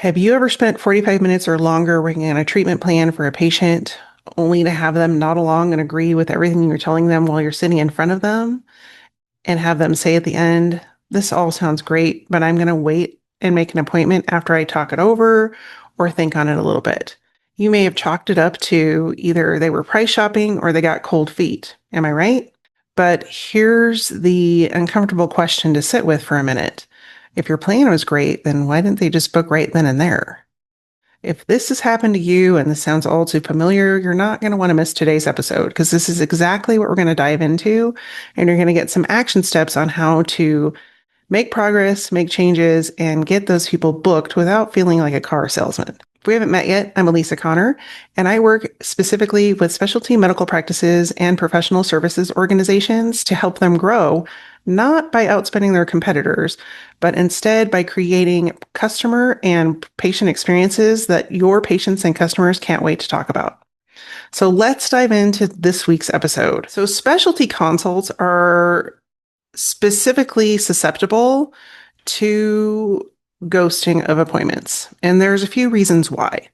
Have you ever spent 45 minutes or longer working on a treatment plan for a patient only to have them nod along and agree with everything you're telling them while you're sitting in front of them and have them say at the end, "This all sounds great, but I'm going to wait and make an appointment after I talk it over or think on it a little bit." You may have chalked it up to either they were price shopping or they got cold feet. Am I right? But here's the uncomfortable question to sit with for a minute. If your plan was great, then why didn't they just book right then and there? If this has happened to you and this sounds all too familiar, you're not going to want to miss today's episode because this is exactly what we're going to dive into. And you're going to get some action steps on how to make progress, make changes, and get those people booked without feeling like a car salesman. If we haven't met yet, I'm Alisa Connor, and I work specifically with specialty medical practices and professional services organizations to help them grow, not by outspending their competitors, but instead by creating customer and patient experiences that your patients and customers can't wait to talk about. So let's dive into this week's episode. So specialty consults are specifically susceptible to ghosting of appointments. And there's a few reasons why.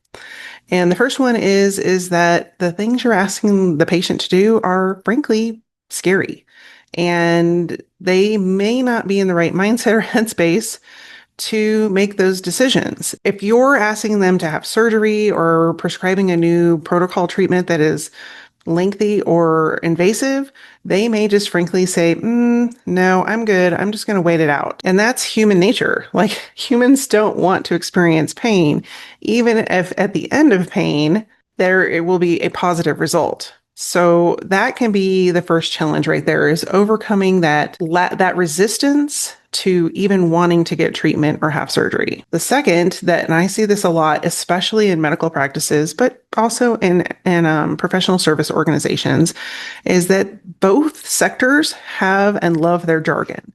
And the first one is that the things you're asking the patient to do are frankly scary. And they may not be in the right mindset or headspace to make those decisions. If you're asking them to have surgery or prescribing a new protocol treatment that is lengthy or invasive, they may just frankly say, no, I'm good. I'm just going to wait it out. And that's human nature. Like humans don't want to experience pain, even if at the end of pain, it will be a positive result. So that can be the first challenge right there is overcoming that resistance to even wanting to get treatment or have surgery. The second and I see this a lot, especially in medical practices, but also in professional service organizations, is that both sectors have and love their jargon.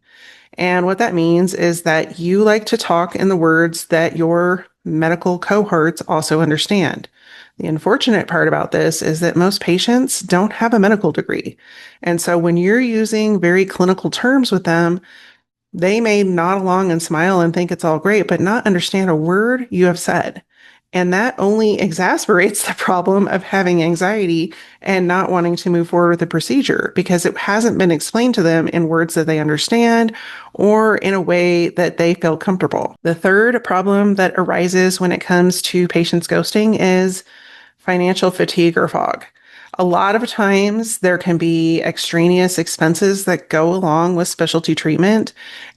And what that means is that you like to talk in the words that your medical cohorts also understand. The unfortunate part about this is that most patients don't have a medical degree. And so when you're using very clinical terms with them, they may nod along and smile and think it's all great, but not understand a word you have said. And that only exacerbates the problem of having anxiety and not wanting to move forward with the procedure because it hasn't been explained to them in words that they understand or in a way that they feel comfortable. The third problem that arises when it comes to patients ghosting is financial fatigue or fog. A lot of times there can be extraneous expenses that go along with specialty treatment.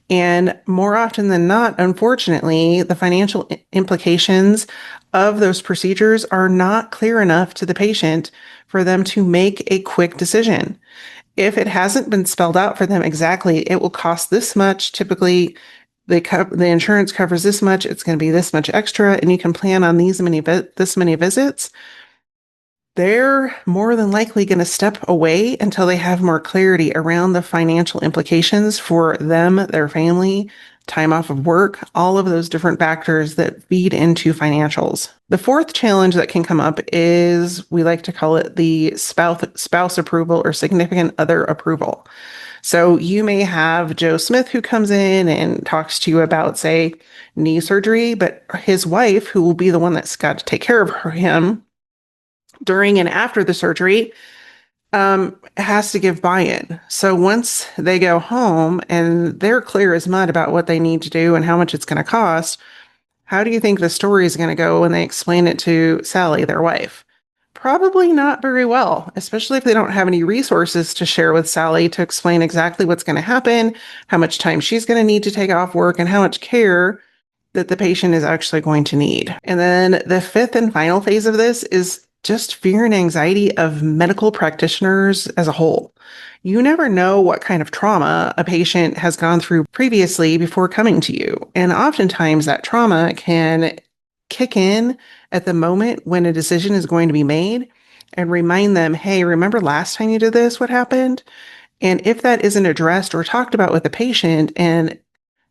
And more often than not, unfortunately, the financial implications of those procedures are not clear enough to the patient for them to make a quick decision. If it hasn't been spelled out for them exactly, it will cost this much. Typically, the insurance covers this much. It's going to be this much extra, and you can plan on this many visits. They're more than likely going to step away until they have more clarity around the financial implications for them, their family, time off of work, all of those different factors that feed into financials. The fourth challenge that can come up is we like to call it the spouse approval or significant other approval. So you may have Joe Smith who comes in and talks to you about, say, knee surgery, but his wife, who will be the one that's got to take care of him during and after the surgery, has to give buy-in. So once they go home and they're clear as mud about what they need to do and how much it's going to cost, how do you think the story is going to go when they explain it to Sally, their wife? Probably not very well, especially if they don't have any resources to share with Sally to explain exactly what's going to happen, how much time she's going to need to take off work, and how much care that the patient is actually going to need. And then the fifth and final phase of this is just fear and anxiety of medical practitioners as a whole. You never know what kind of trauma a patient has gone through previously before coming to you. And oftentimes that trauma can kick in at the moment when a decision is going to be made and remind them, hey, remember last time you did this, what happened? And if that isn't addressed or talked about with the patient and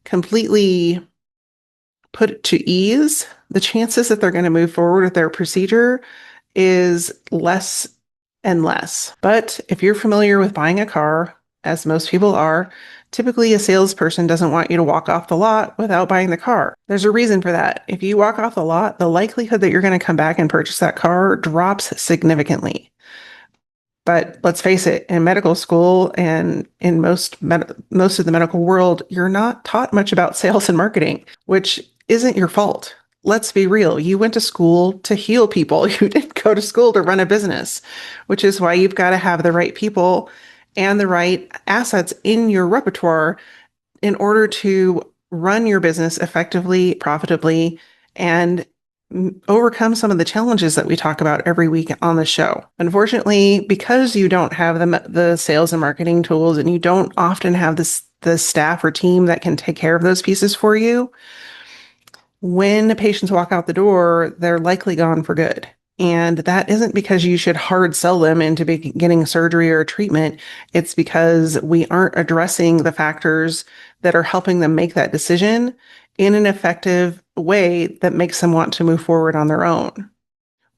completely put to ease, the chances that they're going to move forward with their procedure is less and less. But if you're familiar with buying a car, as most people are, Typically, a salesperson doesn't want you to walk off the lot without buying the car. There's a reason for that. If you walk off the lot, the likelihood that you're going to come back and purchase that car drops significantly. But let's face it, in medical school and in most of the medical world, you're not taught much about sales and marketing, which isn't your fault. Let's be real. You went to school to heal people. You didn't go to school to run a business, which is why you've got to have the right people and the right assets in your repertoire in order to run your business effectively, profitably, and overcome some of the challenges that we talk about every week on the show. Unfortunately, because you don't have the sales and marketing tools and you don't often have the staff or team that can take care of those pieces for you, when the patients walk out the door, they're likely gone for good. And that isn't because you should hard sell them into getting surgery or treatment. It's because we aren't addressing the factors that are helping them make that decision in an effective way that makes them want to move forward on their own.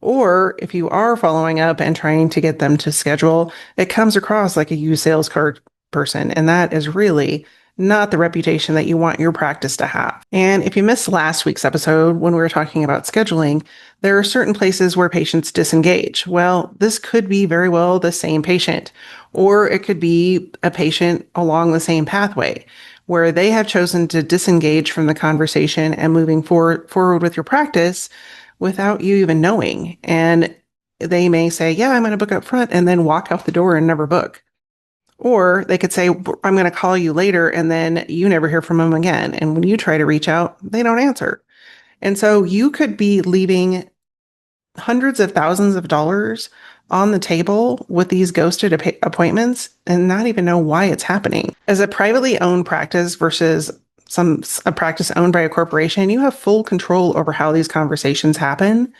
Or if you are following up and trying to get them to schedule, it comes across like a used sales card person. And that is really not the reputation that you want your practice to have. And if you missed last week's episode when we were talking about scheduling, there are certain places where patients disengage. Well, this could be very well the same patient, or it could be a patient along the same pathway where they have chosen to disengage from the conversation and moving forward with your practice without you even knowing. And they may say, yeah, I'm going to book up front, and then walk out the door and never book. Or they could say, I'm going to call you later, and then you never hear from them again. And when you try to reach out, they don't answer. And so you could be leaving hundreds of thousands of dollars on the table with these ghosted appointments and not even know why it's happening. As a privately owned practice versus a practice owned by a corporation, you have full control over how these conversations happen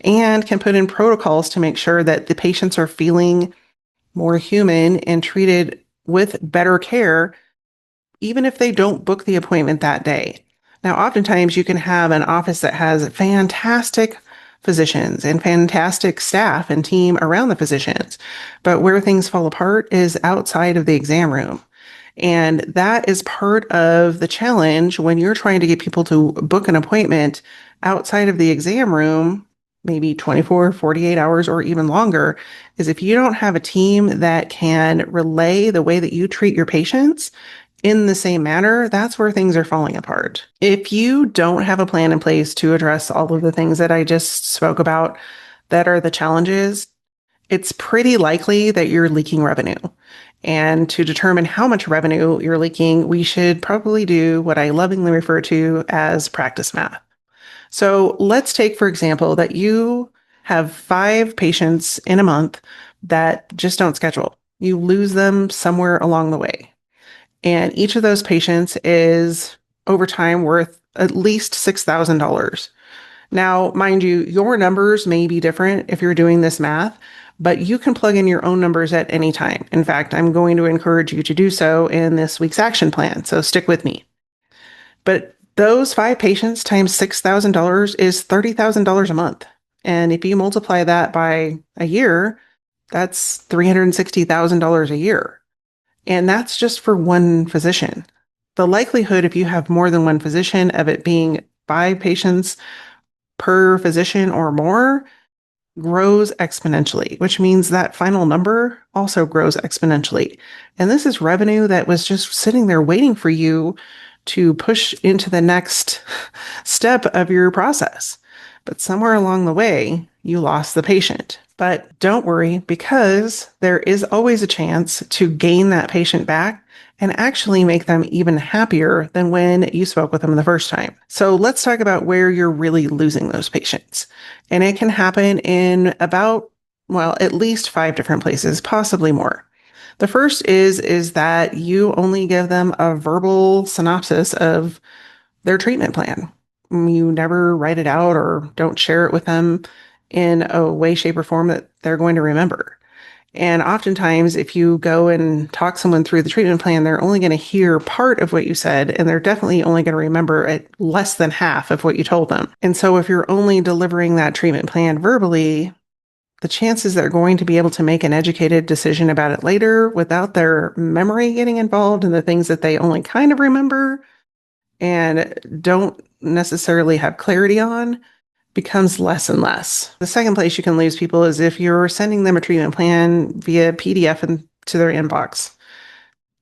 and can put in protocols to make sure that the patients are feeling more human and treated with better care, even if they don't book the appointment that day. Now, oftentimes you can have an office that has fantastic physicians and fantastic staff and team around the physicians, but where things fall apart is outside of the exam room. And that is part of the challenge when you're trying to get people to book an appointment outside of the exam room, maybe 24, 48 hours, or even longer, is if you don't have a team that can relay the way that you treat your patients in the same manner, that's where things are falling apart. If you don't have a plan in place to address all of the things that I just spoke about that are the challenges, it's pretty likely that you're leaking revenue. And to determine how much revenue you're leaking, we should probably do what I lovingly refer to as practice math. So let's take, for example, that you have 5 patients in a month that just don't schedule. You lose them somewhere along the way. And each of those patients is over time worth at least $6,000. Now, mind you, your numbers may be different if you're doing this math, but you can plug in your own numbers at any time. In fact, I'm going to encourage you to do so in this week's action plan. So stick with me. But those 5 patients times $6,000 is $30,000 a month. And if you multiply that by a year, that's $360,000 a year. And that's just for one physician. The likelihood, if you have more than one physician, of it being 5 patients per physician or more grows exponentially, which means that final number also grows exponentially. And this is revenue that was just sitting there waiting for you to push into the next step of your process. But somewhere along the way, you lost the patient. But don't worry, because there is always a chance to gain that patient back and actually make them even happier than when you spoke with them the first time. So let's talk about where you're really losing those patients. And it can happen in about, well, at least 5 different places, possibly more. The first is that you only give them a verbal synopsis of their treatment plan. You never write it out or don't share it with them in a way, shape, or form that they're going to remember. And oftentimes, if you go and talk someone through the treatment plan, they're only going to hear part of what you said, and they're definitely only going to remember at less than half of what you told them. And so if you're only delivering that treatment plan verbally, the chances they're going to be able to make an educated decision about it later without their memory getting involved in the things that they only kind of remember and don't necessarily have clarity on becomes less and less. The second place you can lose people is if you're sending them a treatment plan via PDF to their inbox.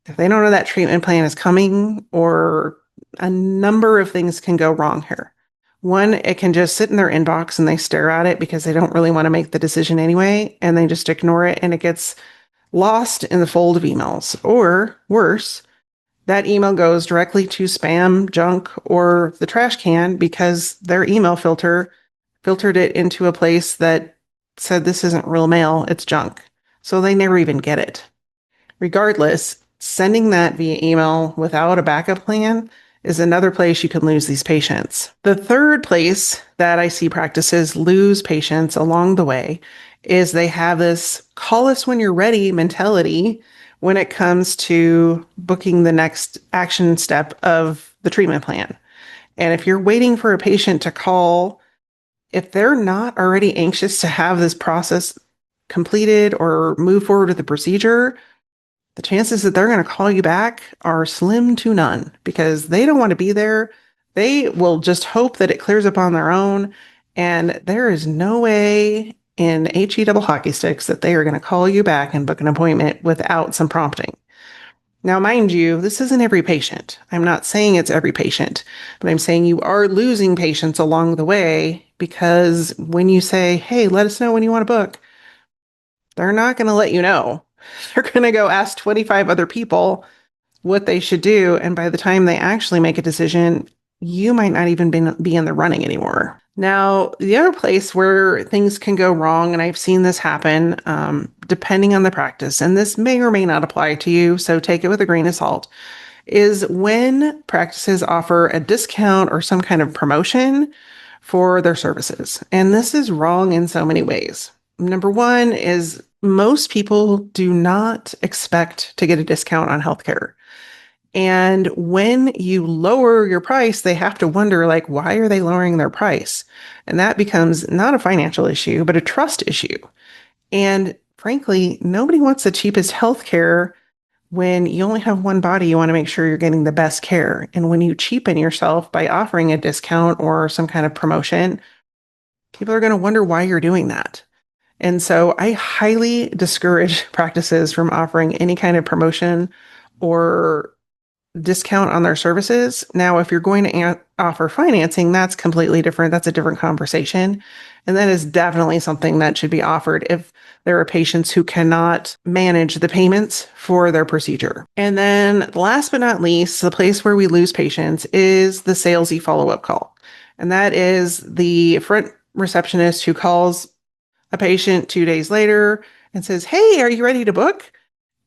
If they don't know that treatment plan is coming, or a number of things can go wrong here. One, it can just sit in their inbox and they stare at it because they don't really want to make the decision anyway, and they just ignore it and it gets lost in the fold of emails. Or worse, that email goes directly to spam, junk, or the trash can because their email filtered it into a place that said this isn't real mail, it's junk. So they never even get it. Regardless, sending that via email without a backup plan is another place you can lose these patients. The third place that I see practices lose patients along the way is they have this call us when you're ready mentality when it comes to booking the next action step of the treatment plan. And if you're waiting for a patient to call, if they're not already anxious to have this process completed or move forward with the procedure, the chances that they're going to call you back are slim to none because they don't want to be there. They will just hope that it clears up on their own. And there is no way in HE double hockey sticks that they are going to call you back and book an appointment without some prompting. Now, mind you, this isn't every patient. I'm not saying it's every patient, but I'm saying you are losing patients along the way because when you say, hey, let us know when you want to book, they're not going to let you know. They're going to go ask 25 other people what they should do. And by the time they actually make a decision, you might not even be in the running anymore. Now, the other place where things can go wrong, and I've seen this happen depending on the practice, and this may or may not apply to you, so take it with a grain of salt, is when practices offer a discount or some kind of promotion for their services. And this is wrong in so many ways. Number one is most people do not expect to get a discount on healthcare. And when you lower your price, they have to wonder, like, why are they lowering their price? And that becomes not a financial issue, but a trust issue. And frankly, nobody wants the cheapest healthcare when you only have one body. You want to make sure you're getting the best care. And when you cheapen yourself by offering a discount or some kind of promotion, people are going to wonder why you're doing that. And so I highly discourage practices from offering any kind of promotion or discount on their services. Now, if you're going to offer financing, that's completely different. That's a different conversation. And that is definitely something that should be offered if there are patients who cannot manage the payments for their procedure. And then last but not least, the place where we lose patients is the salesy follow-up call. And that is the front receptionist who calls a patient 2 days later and says, hey, are you ready to book?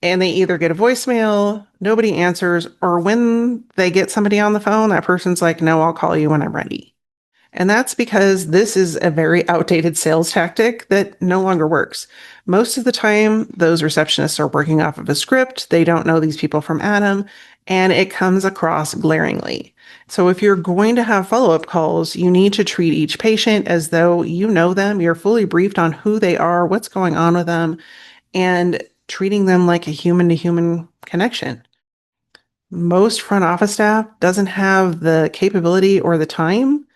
And they either get a voicemail, nobody answers, or when they get somebody on the phone, that person's like, no, I'll call you when I'm ready. And that's because this is a very outdated sales tactic that no longer works. Most of the time, those receptionists are working off of a script. They don't know these people from Adam, and it comes across glaringly. So if you're going to have follow-up calls, you need to treat each patient as though you know them, you're fully briefed on who they are, what's going on with them, and treating them like a human-to-human connection. Most front office staff doesn't have the capability or the time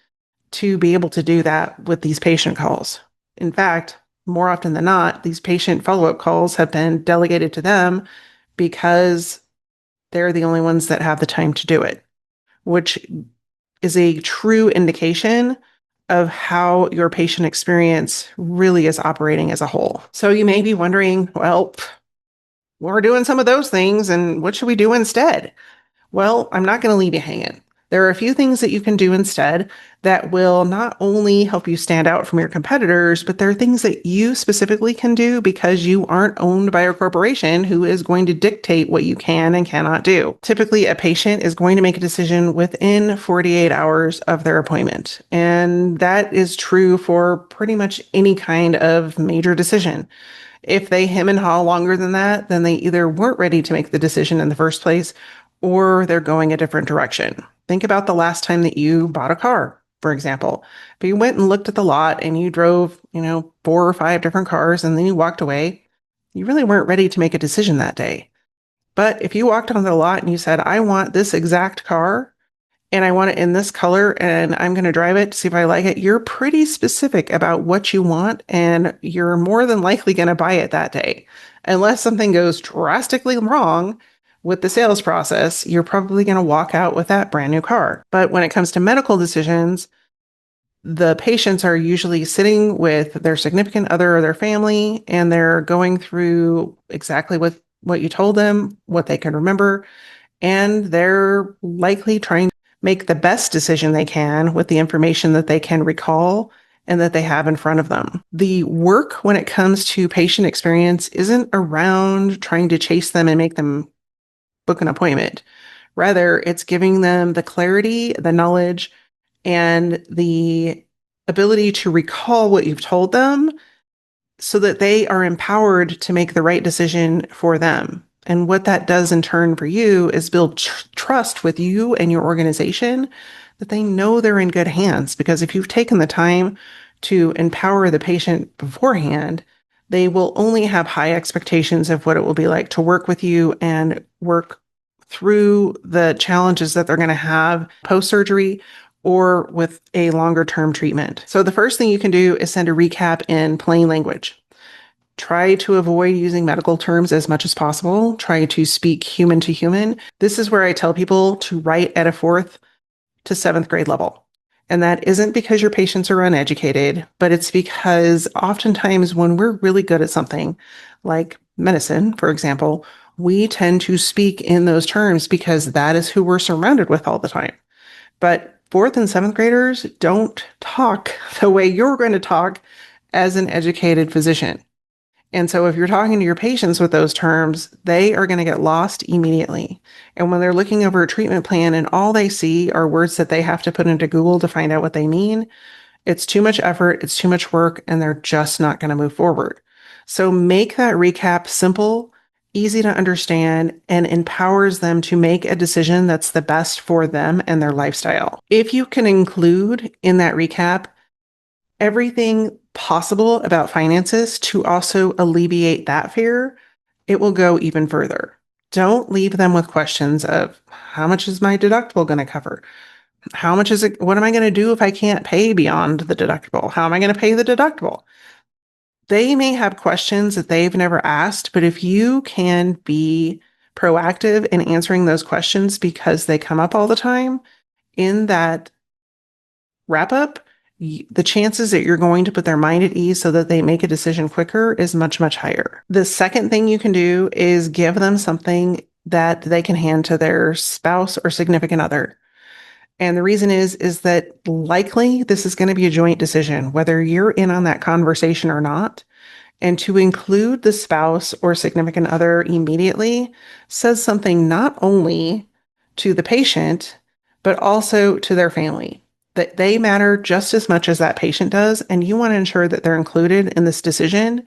to be able to do that with these patient calls. In fact, more often than not, these patient follow-up calls have been delegated to them because they're the only ones that have the time to do it, which is a true indication of how your patient experience really is operating as a whole. So you may be wondering, well, we're doing some of those things, and what should we do instead? Well, I'm not going to leave you hanging. There are a few things that you can do instead that will not only help you stand out from your competitors, but there are things that you specifically can do because you aren't owned by a corporation who is going to dictate what you can and cannot do. Typically, a patient is going to make a decision within 48 hours of their appointment. And that is true for pretty much any kind of major decision. If they hem and haw longer than that, then they either weren't ready to make the decision in the first place, or they're going a different direction. Think about the last time that you bought a car. for example. If you went and looked at the lot and you drove, 4 or 5 different cars and then you walked away, you really weren't ready to make a decision that day. But if you walked onto the lot and you said, I want this exact car and I want it in this color and I'm going to drive it to see if I like it, you're pretty specific about what you want and you're more than likely going to buy it that day. Unless something goes drastically wrong with the sales process, you're probably going to walk out with that brand new car. But when it comes to medical decisions, the patients are usually sitting with their significant other or their family, and they're going through exactly what you told them, what they can remember, and they're likely trying to make the best decision they can with the information that they can recall and that they have in front of them. The work when it comes to patient experience isn't around trying to chase them and make them book an appointment. Rather, it's giving them the clarity, the knowledge, and the ability to recall what you've told them so that they are empowered to make the right decision for them. And what that does in turn for you is build trust with you and your organization that they know they're in good hands. Because if you've taken the time to empower the patient beforehand, they will only have high expectations of what it will be like to work with you and work through the challenges that they're going to have post-surgery or with a longer term treatment. So the first thing you can do is send a recap in plain language. Try to avoid using medical terms as much as possible. Try to speak human to human. This is where I tell people to write at a 4th to 7th grade level. And that isn't because your patients are uneducated, but it's because oftentimes when we're really good at something, like medicine, for example, we tend to speak in those terms because that is who we're surrounded with all the time. But 4th and 7th graders don't talk the way you're going to talk as an educated physician. And so if you're talking to your patients with those terms, they are going to get lost immediately. And when they're looking over a treatment plan and all they see are words that they have to put into Google to find out what they mean, it's too much effort, it's too much work, and they're just not going to move forward. So make that recap simple, easy to understand, and empowers them to make a decision that's the best for them and their lifestyle. If you can include in that recap everything possible about finances to also alleviate that fear, it will go even further. Don't leave them with questions of how much is my deductible going to cover? How much is it? What am I going to do if I can't pay beyond the deductible? How am I going to pay the deductible? They may have questions that they've never asked, but if you can be proactive in answering those questions because they come up all the time in that wrap up, the chances that you're going to put their mind at ease so that they make a decision quicker is much, much higher. The second thing you can do is give them something that they can hand to their spouse or significant other. And the reason is that likely this is going to be a joint decision, whether you're in on that conversation or not. And to include the spouse or significant other immediately says something not only to the patient, but also to their family, that they matter just as much as that patient does. And you want to ensure that they're included in this decision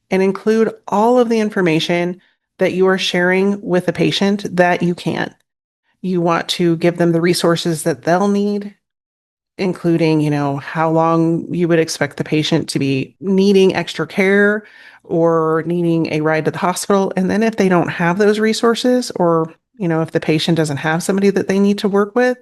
and include all of the information that you are sharing with the patient that you can. You want to give them the resources that they'll need, including, how long you would expect the patient to be needing extra care or needing a ride to the hospital. And then if they don't have those resources, or, if the patient doesn't have somebody that they need to work with,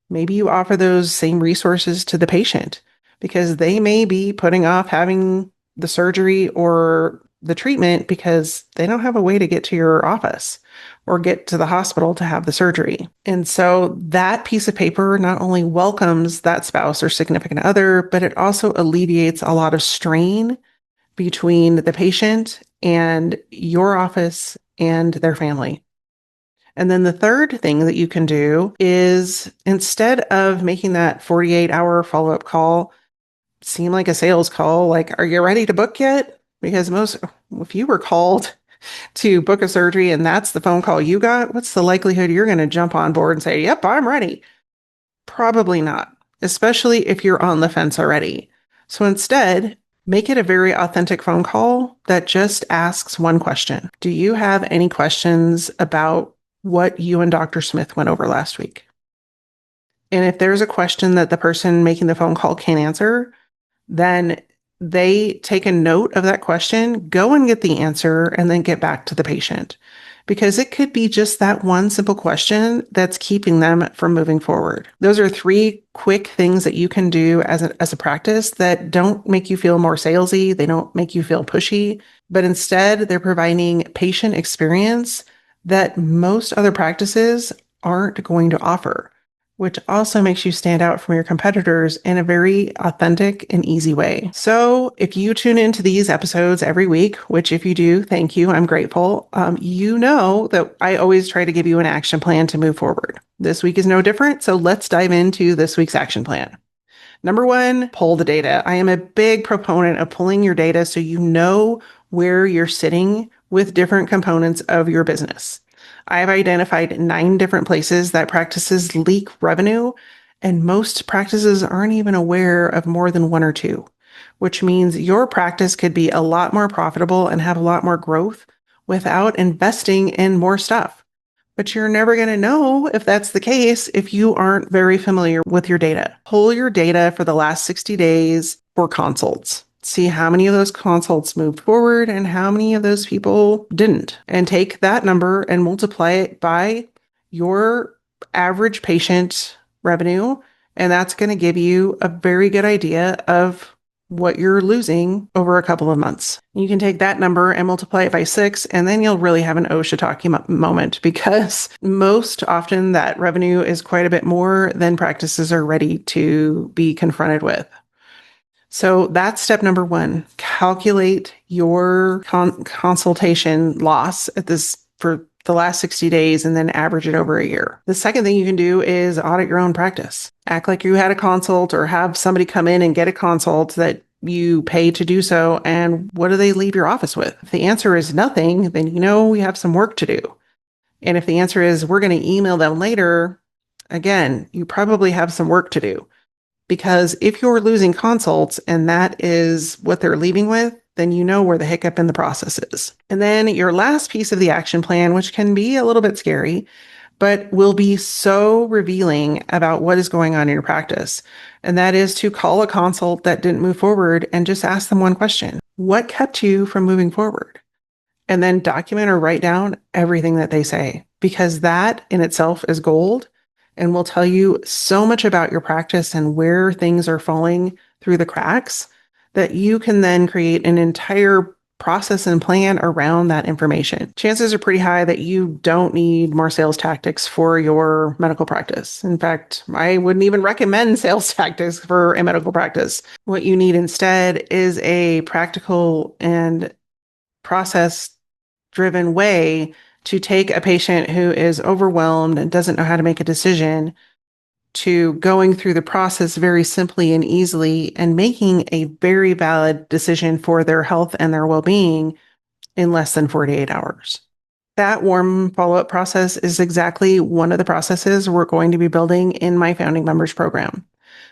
maybe you offer those same resources to the patient because they may be putting off having the surgery or the treatment because they don't have a way to get to your office or get to the hospital to have the surgery. And so that piece of paper not only welcomes that spouse or significant other, but it also alleviates a lot of strain between the patient and your office and their family. And then the third thing that you can do is instead of making that 48-hour follow-up call seem like a sales call, like, are you ready to book yet? Because if you were called to book a surgery and that's the phone call you got, what's the likelihood you're going to jump on board and say, yep, I'm ready? Probably not, especially if you're on the fence already. So instead, make it a very authentic phone call that just asks one question. Do you have any questions about what you and Dr. Smith went over last week? And if there's a question that the person making the phone call can't answer, then they take a note of that question, go and get the answer, and then get back to the patient. Because it could be just that one simple question that's keeping them from moving forward. Those are 3 quick things that you can do as a practice that don't make you feel more salesy. They don't make you feel pushy, but instead they're providing patient experience that most other practices aren't going to offer, which also makes you stand out from your competitors in a very authentic and easy way. So if you tune into these episodes every week, which if you do, thank you, I'm grateful, you know that I always try to give you an action plan to move forward. This week is no different, so let's dive into this week's action plan. Number 1, pull the data. I am a big proponent of pulling your data so you know where you're sitting with different components of your business. I've identified 9 different places that practices leak revenue, and most practices aren't even aware of more than 1 or 2, which means your practice could be a lot more profitable and have a lot more growth without investing in more stuff. But you're never going to know if that's the case if you aren't very familiar with your data. Pull your data for the last 60 days for consults. See how many of those consults moved forward and how many of those people didn't. And take that number and multiply it by your average patient revenue. And that's going to give you a very good idea of what you're losing over a couple of months. You can take that number and multiply it by 6, and then you'll really have an oh shiitake moment, because most often that revenue is quite a bit more than practices are ready to be confronted with. So that's step number 1. Calculate your consultation loss for the last 60 days and then average it over a year. The second thing you can do is audit your own practice. Act like you had a consult, or have somebody come in and get a consult that you pay to do so. And what do they leave your office with? If the answer is nothing, then you know we have some work to do. And if the answer is we're going to email them later, again, you probably have some work to do. Because if you're losing consults and that is what they're leaving with, then you know where the hiccup in the process is. And then your last piece of the action plan, which can be a little bit scary, but will be so revealing about what is going on in your practice. And that is to call a consult that didn't move forward and just ask them one question. What kept you from moving forward? And then document or write down everything that they say, because that in itself is gold and will tell you so much about your practice and where things are falling through the cracks, that you can then create an entire process and plan around that information. Chances are pretty high that you don't need more sales tactics for your medical practice. In fact, I wouldn't even recommend sales tactics for a medical practice. What you need instead is a practical and process-driven way to take a patient who is overwhelmed and doesn't know how to make a decision to going through the process very simply and easily and making a very valid decision for their health and their well-being in less than 48 hours. That warm follow-up process is exactly one of the processes we're going to be building in my founding members program.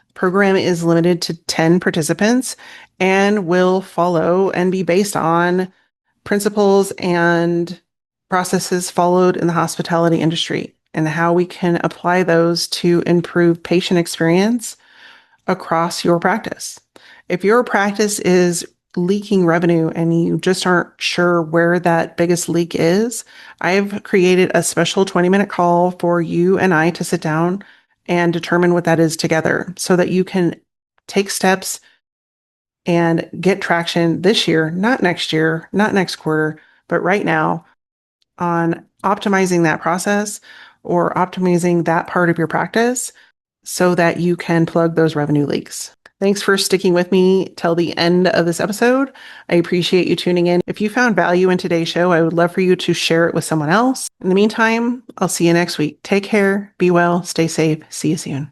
The program is limited to 10 participants and will follow and be based on principles and processes followed in the hospitality industry, and how we can apply those to improve patient experience across your practice. If your practice is leaking revenue and you just aren't sure where that biggest leak is, I've created a special 20-minute call for you and I to sit down and determine what that is together, so that you can take steps and get traction this year, not next year, not next quarter, but right now, on optimizing that process or optimizing that part of your practice so that you can plug those revenue leaks. Thanks for sticking with me till the end of this episode. I appreciate you tuning in. If you found value in today's show, I would love for you to share it with someone else. In the meantime, I'll see you next week. Take care, be well, stay safe. See you soon.